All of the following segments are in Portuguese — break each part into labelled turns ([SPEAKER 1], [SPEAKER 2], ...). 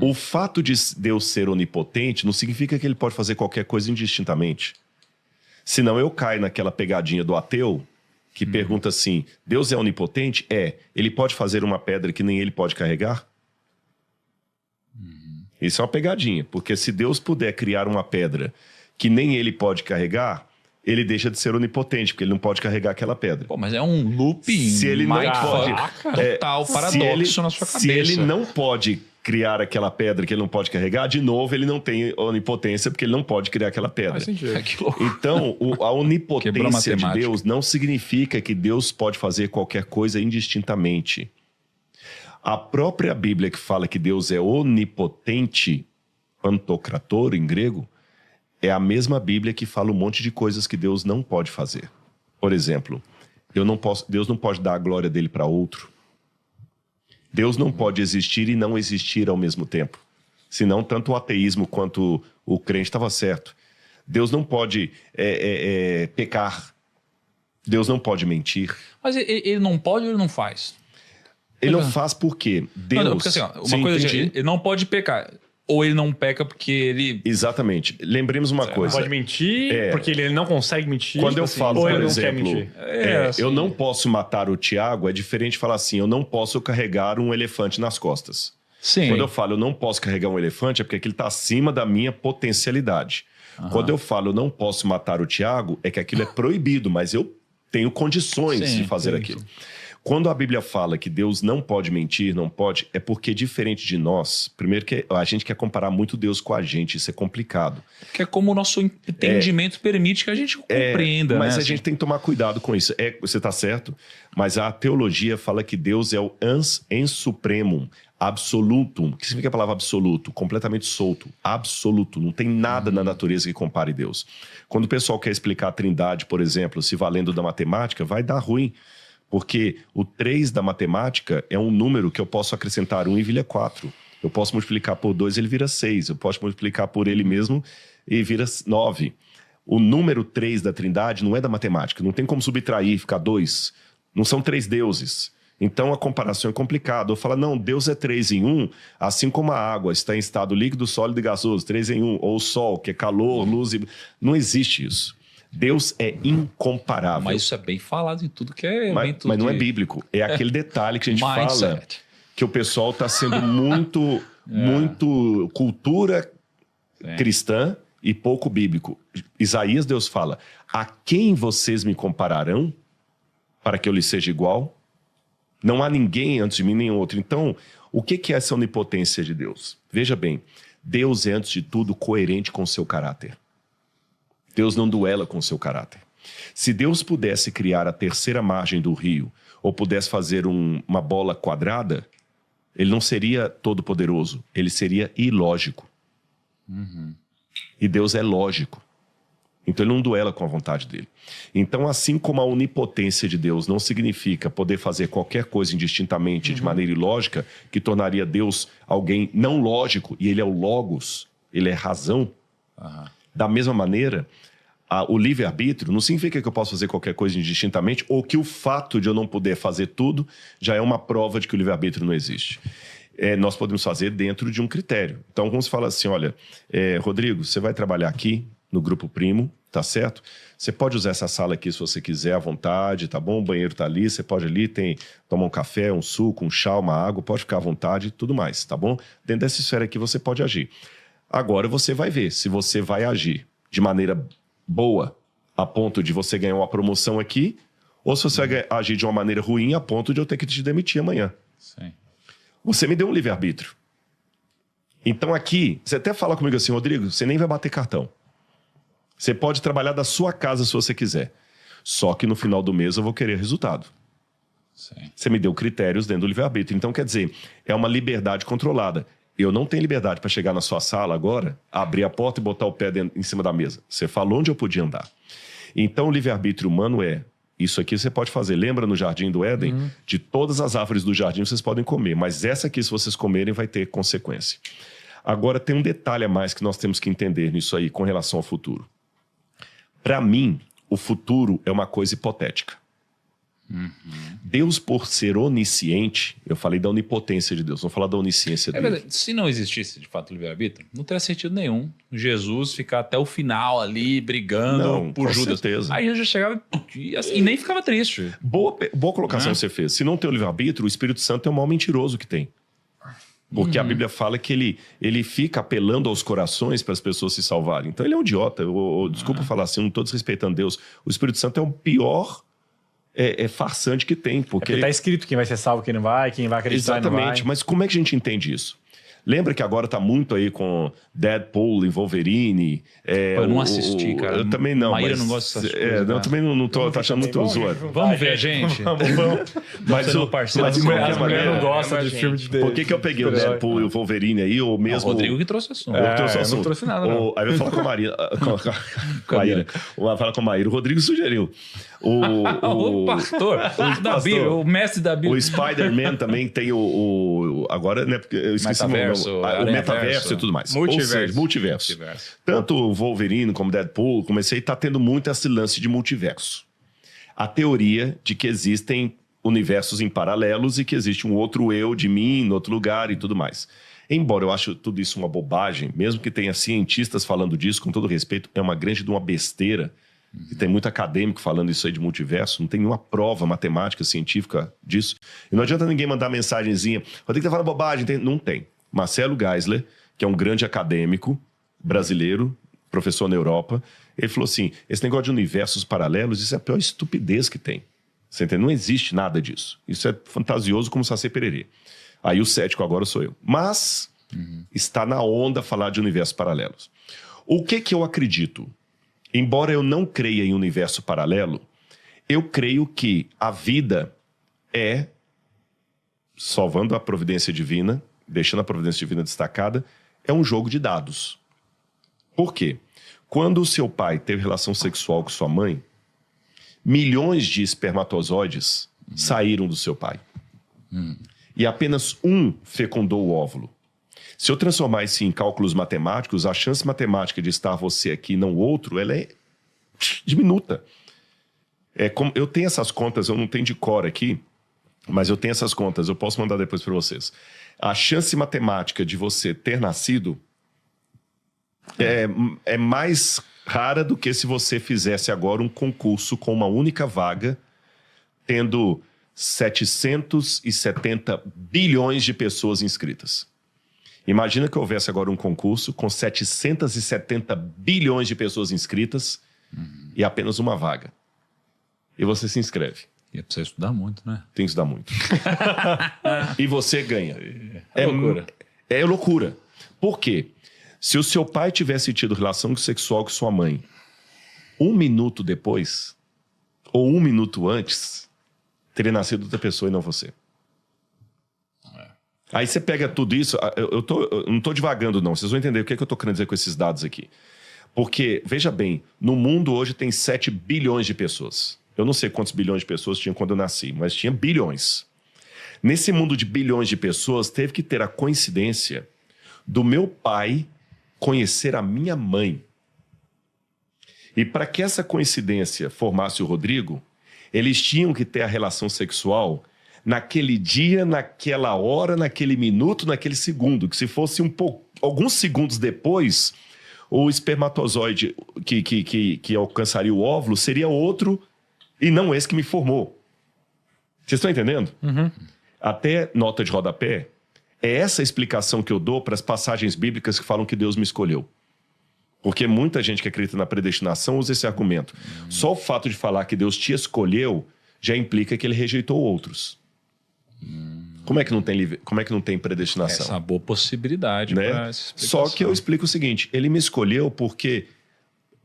[SPEAKER 1] O fato de Deus ser onipotente não significa que ele pode fazer qualquer coisa indistintamente. Senão eu caio naquela pegadinha do ateu que pergunta assim, Deus é onipotente? Ele pode fazer uma pedra que nem ele pode carregar? Isso é uma pegadinha, porque se Deus puder criar uma pedra que nem ele pode carregar, ele deixa de ser onipotente, porque ele não pode carregar aquela pedra.
[SPEAKER 2] Pô, mas é um looping
[SPEAKER 1] Se ele não pode,
[SPEAKER 2] total paradoxo na sua cabeça.
[SPEAKER 1] Se ele não pode criar aquela pedra que ele não pode carregar, de novo, ele não tem onipotência, porque ele não pode criar aquela pedra.
[SPEAKER 3] Faz sentido.
[SPEAKER 2] Que louco.
[SPEAKER 1] Então, a onipotência de Deus não significa que Deus pode fazer qualquer coisa indistintamente. A própria Bíblia que fala que Deus é onipotente, pantokrator em grego, é a mesma Bíblia que fala um monte de coisas que Deus não pode fazer. Por exemplo, Deus não pode dar a glória dele para outro. Deus não pode existir e não existir ao mesmo tempo. Senão, tanto o ateísmo quanto o crente estava certo. Deus não pode pecar. Deus não pode mentir.
[SPEAKER 2] Mas ele não pode ou ele não faz?
[SPEAKER 1] Ele não faz por quê? Deus...
[SPEAKER 2] Não, porque assim, uma coisa assim, ele não pode pecar. Ou ele não peca porque ele...
[SPEAKER 1] Exatamente. Lembremos uma coisa.
[SPEAKER 3] Não pode mentir porque ele não consegue mentir.
[SPEAKER 1] Quando eu
[SPEAKER 3] assim,
[SPEAKER 1] falo,
[SPEAKER 3] ou
[SPEAKER 1] por
[SPEAKER 3] ele
[SPEAKER 1] exemplo,
[SPEAKER 3] não quer mentir.
[SPEAKER 1] eu não posso matar o Tiago, é diferente de falar assim, eu não posso carregar um elefante nas costas.
[SPEAKER 2] Sim.
[SPEAKER 1] Quando eu falo eu não posso carregar um elefante, é porque aquilo está acima da minha potencialidade. Quando eu falo eu não posso matar o Tiago, é que aquilo é proibido, mas eu tenho condições de fazer aquilo. Quando a Bíblia fala que Deus não pode mentir, não pode, é porque diferente de nós, primeiro que a gente quer comparar muito Deus com a gente, isso é complicado.
[SPEAKER 2] Porque é como o nosso entendimento permite que a gente compreenda.
[SPEAKER 1] Mas
[SPEAKER 2] né?
[SPEAKER 1] a gente tem que tomar cuidado com isso. Você está certo, mas a teologia fala que Deus é o ans en supremum, absolutum. O que significa a palavra absoluto? Completamente solto, absoluto. Não tem nada na natureza que compare Deus. Quando o pessoal quer explicar a trindade, por exemplo, se valendo da matemática, vai dar ruim. Porque o 3 da matemática é um número que eu posso acrescentar 1 e vira 4. Eu posso multiplicar por 2 ele vira 6. Eu posso multiplicar por ele mesmo e vira 9. O número 3 da trindade não é da matemática. Não tem como subtrair e ficar 2. Não são 3 deuses. Então a comparação é complicada. Eu falo, não, Deus é 3 em 1, assim como a água está em estado líquido, sólido e gasoso. 3 em 1. Ou o sol, que é calor, luz e... Não existe isso. Deus é incomparável.
[SPEAKER 2] Mas isso é bem falado em tudo que é...
[SPEAKER 1] Mas não é bíblico. É aquele detalhe que a gente fala que o pessoal está sendo muito cultura cristã e pouco bíblico. Isaías, Deus fala, a quem vocês me compararão para que eu lhe seja igual? Não há ninguém antes de mim, nem outro. Então, o que é essa onipotência de Deus? Veja bem, Deus é, antes de tudo, coerente com o seu caráter. Deus não duela com o seu caráter. Se Deus pudesse criar a terceira margem do rio, ou pudesse fazer uma bola quadrada, ele não seria todo-poderoso, ele seria ilógico. E Deus é lógico. Então ele não duela com a vontade dele. Então, assim como a onipotência de Deus não significa poder fazer qualquer coisa indistintamente de maneira ilógica, que tornaria Deus alguém não lógico, e ele é o logos, ele é razão, da mesma maneira, o livre-arbítrio não significa que eu posso fazer qualquer coisa indistintamente ou que o fato de eu não poder fazer tudo já é uma prova de que o livre-arbítrio não existe. Nós podemos fazer dentro de um critério. Então, como se fala assim, olha, Rodrigo, você vai trabalhar aqui no Grupo Primo, tá certo? Você pode usar essa sala aqui se você quiser à vontade, tá bom? O banheiro tá ali, você pode ali, tomar um café, um suco, um chá, uma água, pode ficar à vontade e tudo mais, tá bom? Dentro dessa esfera aqui você pode agir. Agora você vai ver se você vai agir de maneira boa, a ponto de você ganhar uma promoção aqui, ou se você vai agir de uma maneira ruim, a ponto de eu ter que te demitir amanhã.
[SPEAKER 2] Sim.
[SPEAKER 1] Você me deu um livre-arbítrio. Então aqui, você até fala comigo assim, Rodrigo, você nem vai bater cartão. Você pode trabalhar da sua casa se você quiser. Só que no final do mês eu vou querer resultado.
[SPEAKER 2] Sim.
[SPEAKER 1] Você me deu critérios dentro do livre-arbítrio. Então, quer dizer, é uma liberdade controlada. Eu não tenho liberdade para chegar na sua sala agora, abrir a porta e botar o pé em cima da mesa. Você falou onde eu podia andar. Então, o livre-arbítrio humano isso aqui você pode fazer. Lembra no Jardim do Éden? De todas as árvores do jardim vocês podem comer, mas essa aqui, se vocês comerem, vai ter consequência. Agora, tem um detalhe a mais que nós temos que entender nisso aí com relação ao futuro. Para mim, o futuro é uma coisa hipotética. Deus, por ser onisciente, eu falei da onipotência de Deus, vamos falar da onisciência dele.
[SPEAKER 2] Verdade. Se não existisse, de fato, o livre-arbítrio, não teria sentido nenhum Jesus ficar até o final ali brigando por Judas.
[SPEAKER 1] Certeza.
[SPEAKER 2] Aí eu já chegava e nem ficava triste.
[SPEAKER 1] Boa colocação que você fez. Se não tem o livre-arbítrio, o Espírito Santo é o maior mentiroso que tem. Porque a Bíblia fala que ele fica apelando aos corações para as pessoas se salvarem. Então ele é um idiota. Desculpa falar assim, eu não estou desrespeitando Deus. O Espírito Santo é o pior farsante que tem. Porque
[SPEAKER 3] está escrito quem vai ser salvo, quem não vai acreditar.
[SPEAKER 1] Exatamente,
[SPEAKER 3] não vai.
[SPEAKER 1] mas como é que a gente entende isso? Lembra que agora tá muito aí com Deadpool em Wolverine?
[SPEAKER 2] Eu não assisti, cara.
[SPEAKER 1] Eu também não.
[SPEAKER 2] Maíra não gosta dessas coisas.
[SPEAKER 1] Eu também não tô achando muito zoado.
[SPEAKER 2] Vamos ver, gente.
[SPEAKER 1] Mas o parceiro,
[SPEAKER 3] as mulheres não gostam de filme de
[SPEAKER 1] Por que eu peguei o Deadpool e o Wolverine aí, ou mesmo...
[SPEAKER 2] O Rodrigo que trouxe assunto.
[SPEAKER 3] Eu não trouxe nada, não.
[SPEAKER 1] Aí eu falo com a Maria. Com a Maíra. Fala com a Maíra. O Rodrigo sugeriu.
[SPEAKER 2] O pastor da Bíblia, o mestre da Bíblia.
[SPEAKER 1] O Spider-Man também tem agora, né? Porque eu esqueci o metaverso e tudo mais.
[SPEAKER 3] Multiverso.
[SPEAKER 1] Ou seja, multiverso. Tanto o Wolverine como o Deadpool, comecei, tá tendo muito esse lance de multiverso. A teoria de que existem universos em paralelos e que existe um outro eu de mim em outro lugar e tudo mais. Embora eu acho tudo isso uma bobagem, mesmo que tenha cientistas falando disso, com todo respeito, é uma grande de uma besteira. E tem muito acadêmico falando isso aí de multiverso, não tem nenhuma prova matemática, científica disso. E não adianta ninguém mandar mensagenzinha, Rodrigo tá falando bobagem. Não tem. Marcelo Geisler, que é um grande acadêmico brasileiro, professor na Europa, ele falou assim, esse negócio de universos paralelos, isso é a pior estupidez que tem. Você entende? Não existe nada disso. Isso é fantasioso como Saci Pererê. Aí o cético agora sou eu. Mas está na onda falar de universos paralelos. O que eu acredito? Embora eu não creia em universo paralelo, eu creio que a vida é, salvando a providência divina, deixando a providência divina destacada, é um jogo de dados. Por quê? Quando o seu pai teve relação sexual com sua mãe, milhões de espermatozoides saíram do seu pai. E apenas um fecundou o óvulo. Se eu transformar isso em cálculos matemáticos, a chance matemática de estar você aqui e não o outro, ela é diminuta. Eu tenho essas contas, eu não tenho de cor aqui, mas eu tenho essas contas, eu posso mandar depois para vocês. A chance matemática de você ter nascido é mais rara do que se você fizesse agora um concurso com uma única vaga, tendo 770 bilhões de pessoas inscritas. Imagina que houvesse agora um concurso com 770 bilhões de pessoas inscritas e apenas uma vaga. E você se inscreve.
[SPEAKER 2] E precisa estudar muito, né?
[SPEAKER 1] Tem que estudar muito. E você ganha.
[SPEAKER 2] É loucura.
[SPEAKER 1] É loucura. Por quê? Se o seu pai tivesse tido relação sexual com sua mãe 1 minuto depois, ou 1 minuto antes, teria nascido outra pessoa e não você. Aí você pega tudo isso, eu não estou divagando não, vocês vão entender o que eu estou querendo dizer com esses dados aqui. Porque, veja bem, no mundo hoje tem 7 bilhões de pessoas. Eu não sei quantos bilhões de pessoas tinha quando eu nasci, mas tinha bilhões. Nesse mundo de bilhões de pessoas, teve que ter a coincidência do meu pai conhecer a minha mãe. E para que essa coincidência formasse o Rodrigo, eles tinham que ter a relação sexual naquele dia, naquela hora, naquele minuto, naquele segundo. Que se fosse alguns segundos depois, o espermatozoide que alcançaria o óvulo seria outro e não esse que me formou. Vocês estão entendendo? Até nota de rodapé, é essa a explicação que eu dou para as passagens bíblicas que falam que Deus me escolheu. Porque muita gente que acredita na predestinação usa esse argumento. Só o fato de falar que Deus te escolheu já implica que ele rejeitou outros. Como é que não tem predestinação?
[SPEAKER 2] Essa é uma boa possibilidade, né? Para essa explicação.
[SPEAKER 1] Só que eu explico o seguinte, ele me escolheu porque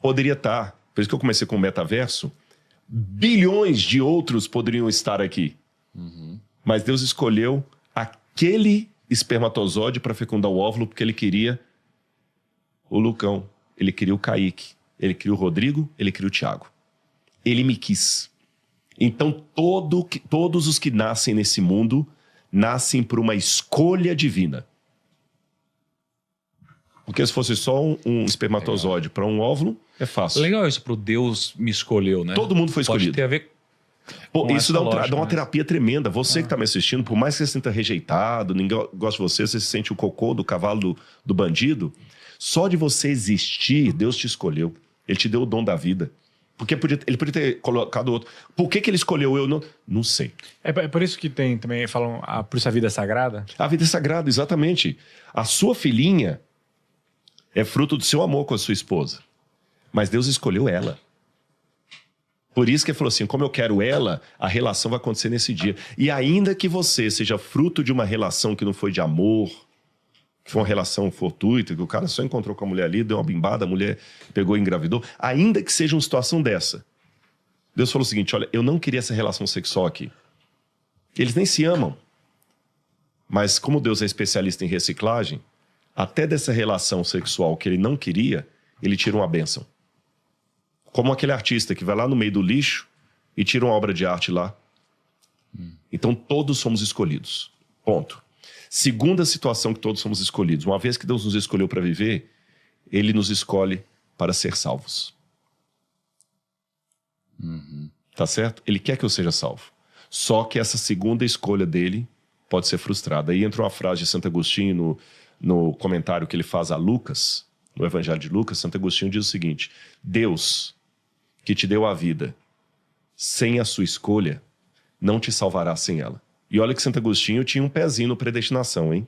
[SPEAKER 1] poderia estar, por isso que eu comecei com o metaverso, bilhões de outros poderiam estar aqui. Mas Deus escolheu aquele espermatozoide para fecundar o óvulo porque ele queria o Lucão, ele queria o Kaique, ele queria o Rodrigo, ele queria o Thiago. Ele me quis. Então todos os que nascem nesse mundo nascem por uma escolha divina. Porque se fosse só um espermatozoide para um óvulo, é fácil.
[SPEAKER 2] Legal isso pro Deus me escolheu, né?
[SPEAKER 1] Todo mundo foi escolhido.
[SPEAKER 2] Pode ter a ver
[SPEAKER 1] Pô, isso dá,
[SPEAKER 3] lógica,
[SPEAKER 1] dá uma
[SPEAKER 3] né?
[SPEAKER 1] terapia tremenda. Você que tá me assistindo, por mais que você se sinta rejeitado, ninguém gosta de você, você se sente o cocô do cavalo do bandido, só de você existir, Deus te escolheu. Ele te deu o dom da vida. Porque ele podia ter colocado outro. Por que ele escolheu eu? Não sei.
[SPEAKER 3] É por isso que tem também, falam, por isso a vida é sagrada?
[SPEAKER 1] A vida é sagrada, exatamente. A sua filhinha é fruto do seu amor com a sua esposa. Mas Deus escolheu ela. Por isso que ele falou assim, como eu quero ela, a relação vai acontecer nesse dia. E ainda que você seja fruto de uma relação que não foi de amor, que foi uma relação fortuita, que o cara só encontrou com a mulher ali, deu uma bimbada, a mulher pegou e engravidou, ainda que seja uma situação dessa, Deus falou o seguinte, olha, eu não queria essa relação sexual aqui. Eles nem se amam. Mas como Deus é especialista em reciclagem, até dessa relação sexual que ele não queria, ele tira uma bênção. Como aquele artista que vai lá no meio do lixo e tira uma obra de arte lá. Então todos somos escolhidos. Ponto. Segunda situação que todos somos escolhidos. Uma vez que Deus nos escolheu para viver, Ele nos escolhe para ser salvos. Tá certo? Ele quer que eu seja salvo. Só que essa segunda escolha dele pode ser frustrada. Aí entra uma frase de Santo Agostinho no comentário que ele faz a Lucas, no Evangelho de Lucas. Santo Agostinho diz o seguinte: Deus, que te deu a vida, sem a sua escolha, não te salvará sem ela. E olha que Santo Agostinho tinha um pezinho no predestinação, hein?